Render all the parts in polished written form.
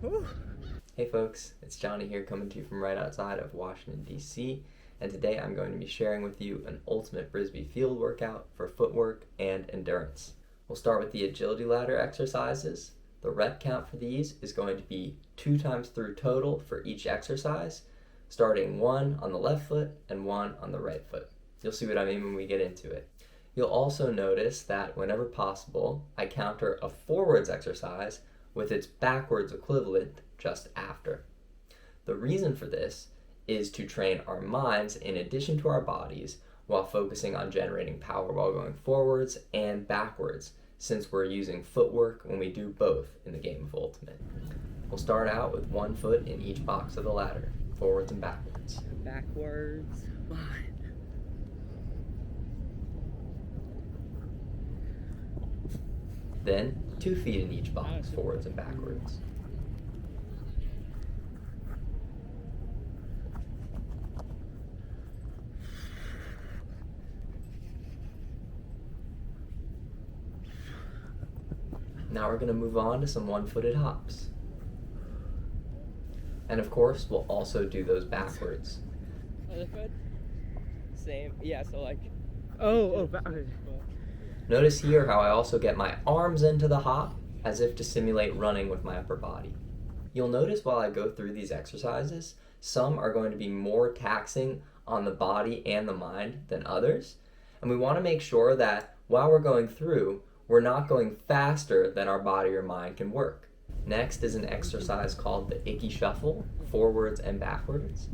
Whew. Hey folks, it's Johnny here coming to you from right outside of Washington, D.C. And today I'm going to be sharing with you an ultimate Frisbee field workout for footwork and endurance. We'll start with the agility ladder exercises. The rep count for these is going to be 2 times through total for each exercise, starting 1 on the left foot and 1 on the right foot. You'll see what I mean when we get into it. You'll also notice that whenever possible, I counter a forwards exercise with its backwards equivalent just after. The reason for this is to train our minds in addition to our bodies while focusing on generating power while going forwards and backwards, since we're using footwork when we do both in the game of Ultimate. We'll start out with 1 foot in each box of the ladder, forwards and backwards. Backwards. Then 2 feet in each box, forwards and backwards. Now we're going to move on to some 1-footed hops. And of course, we'll also do those backwards. Other foot? Same. Yeah, so like. Oh, backwards. Notice here how I also get my arms into the hop as if to simulate running with my upper body. You'll notice while I go through these exercises, some are going to be more taxing on the body and the mind than others. And we want to make sure that while we're going through, we're not going faster than our body or mind can work. Next is an exercise called the icky shuffle, forwards and backwards.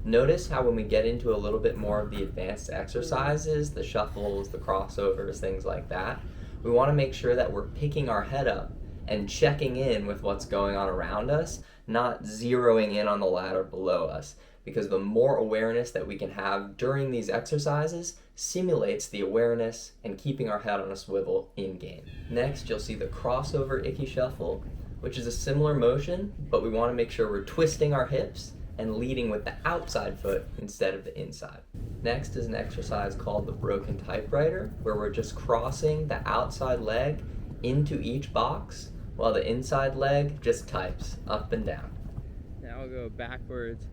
Notice how when we get into a little bit more of the advanced exercises, the shuffles, the crossovers, things like that, we want to make sure that we're picking our head up and checking in with what's going on around us, not zeroing in on the ladder below us, because the more awareness that we can have during these exercises simulates the awareness and keeping our head on a swivel in game. Next, you'll see the crossover icky shuffle, which is a similar motion, but we want to make sure we're twisting our hips and leading with the outside foot instead of the inside. Next is an exercise called the broken typewriter, where we're just crossing the outside leg into each box while the inside leg just types up and down. Now I'll go backwards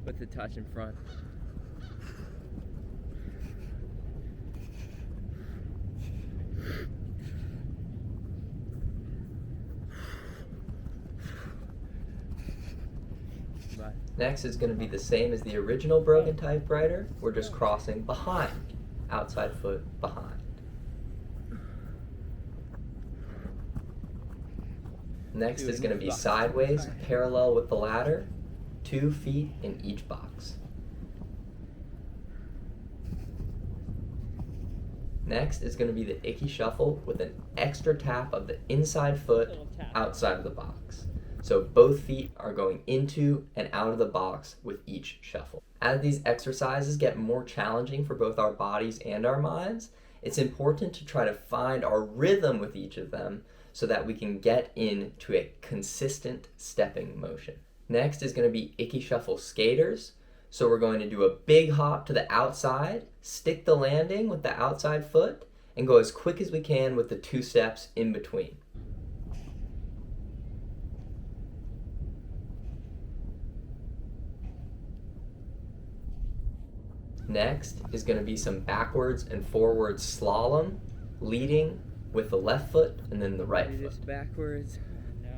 with the touch in front. Next is going to be the same as the original broken typewriter. We're just crossing behind, outside foot behind. Next is going to be sideways, parallel with the ladder, 2 feet in each box. Next is going to be the icky shuffle with an extra tap of the inside foot outside of the box. So both feet are going into and out of the box with each shuffle. As these exercises get more challenging for both our bodies and our minds, it's important to try to find our rhythm with each of them so that we can get into a consistent stepping motion. Next is going to be icky shuffle skaters. So we're going to do a big hop to the outside, stick the landing with the outside foot, and go as quick as we can with the 2 steps in between. Next is going to be some backwards and forwards slalom, leading with the left foot and then the right foot. Just backwards. No.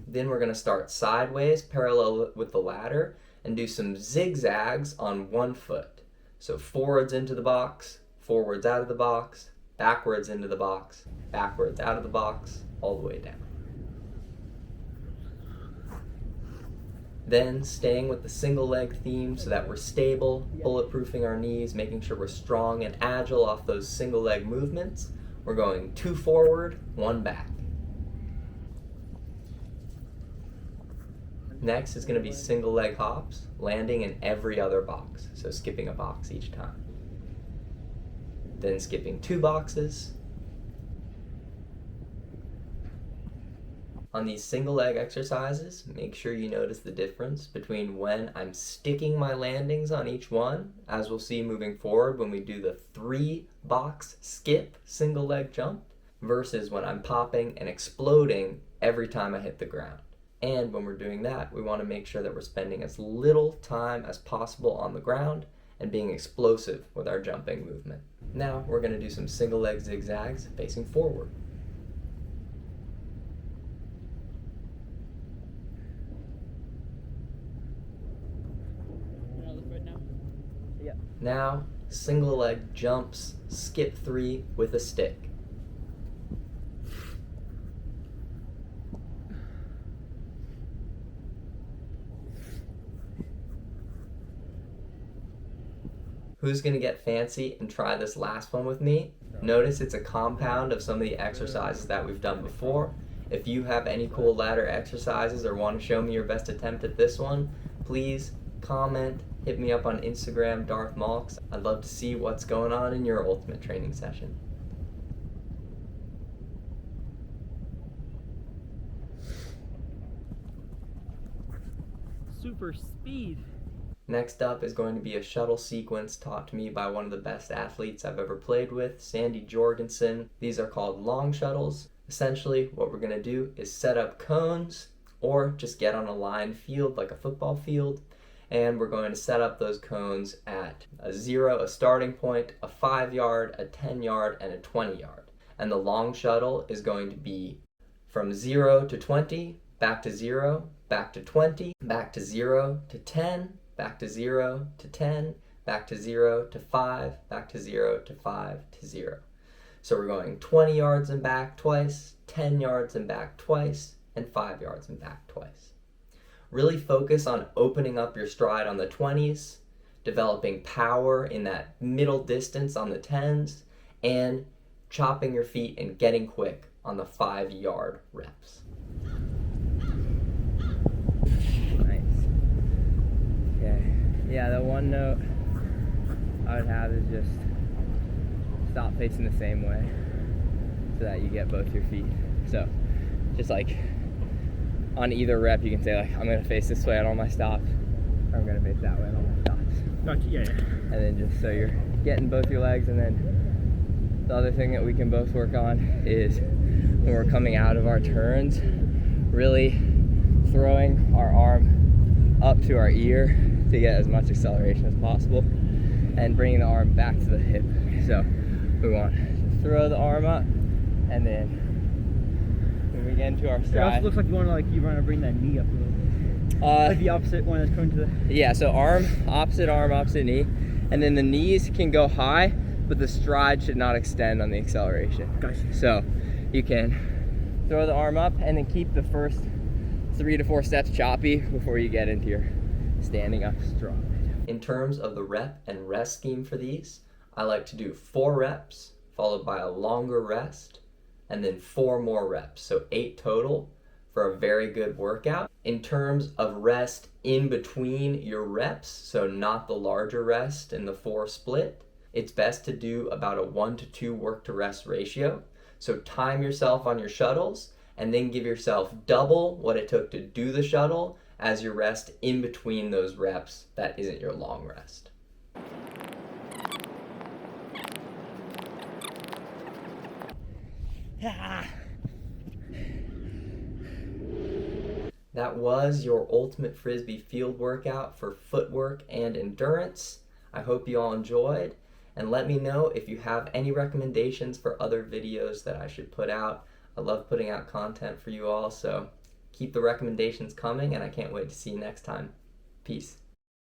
Then we're going to start sideways, parallel with the ladder, and do some zigzags on 1 foot. So forwards into the box, forwards out of the box, backwards into the box, backwards out of the box, all the way down. Then staying with the single leg theme so that we're stable, bulletproofing our knees, making sure we're strong and agile off those single leg movements, we're going 2 forward, 1 back. Next is going to be single leg hops, landing in every other box, so skipping a box each time. Then skipping 2 boxes, On these single leg exercises, make sure you notice the difference between when I'm sticking my landings on each one, as we'll see moving forward when we do the 3-box skip single leg jump, versus when I'm popping and exploding every time I hit the ground. And when we're doing that, we want to make sure that we're spending as little time as possible on the ground and being explosive with our jumping movement. Now we're going to do some single leg zigzags facing forward. Now, single leg jumps, skip 3 with a stick. Who's going to get fancy and try this last one with me? Notice it's a compound of some of the exercises that we've done before. If you have any cool ladder exercises or want to show me your best attempt at this one, please comment, hit me up on Instagram, Darth Malks. I'd love to see what's going on in your ultimate training session. Super speed. Next up is going to be a shuttle sequence taught to me by one of the best athletes I've ever played with, Sandy Jorgensen. These are called long shuttles. Essentially, what we're going to do is set up cones or just get on a lined field like a football field, and we're going to set up those cones at a 0, a starting point, a 5-yard, a 10-yard, and a 20-yard. And the long shuttle is going to be from 0 to 20, back to 0, back to 20, back to 0 to 10, back to 0 to 10, back to 0 to 5, back to 0 to 5 to 0. So we're going 20 yards and back twice, 10 yards and back twice, and 5 yards and back twice. Really focus on opening up your stride on the 20s, developing power in that middle distance on the 10s, and chopping your feet and getting quick on the 5-yard reps. Yeah, the one note I would have is just stop facing the same way so that you get both your feet. So just like on either rep you can say like, I'm going to face this way on all my stops, or I'm going to face that way on all my stops. Gotcha, yeah. And then just so you're getting both your legs. And then the other thing that we can both work on is when we're coming out of our turns, really throwing our arm up to our ear to get as much acceleration as possible, and bringing the arm back to the hip. So we want to throw the arm up, and then when we get into our stride, It also looks like you want to bring that knee up a little. Like the opposite one that's going to the. Yeah. So arm, opposite knee, and then the knees can go high, but the stride should not extend on the acceleration. Gotcha. So you can throw the arm up, and then keep the first 3 to 4 steps choppy before you get into your standing up stride. In terms of the rep and rest scheme for these, I like to do 4 reps followed by a longer rest, and then 4 more reps, so 8 total for a very good workout. In terms of rest in between your reps, so not the larger rest in the 4 split, it's best to do about a 1 to 2 work to rest ratio. So time yourself on your shuttles and then give yourself double what it took to do the shuttle as your rest in between those reps that isn't your long rest. That was your ultimate Frisbee field workout for footwork and endurance. I hope you all enjoyed, and let me know if you have any recommendations for other videos that I should put out. I love putting out content for you all, so keep the recommendations coming, and I can't wait to see you next time. Peace.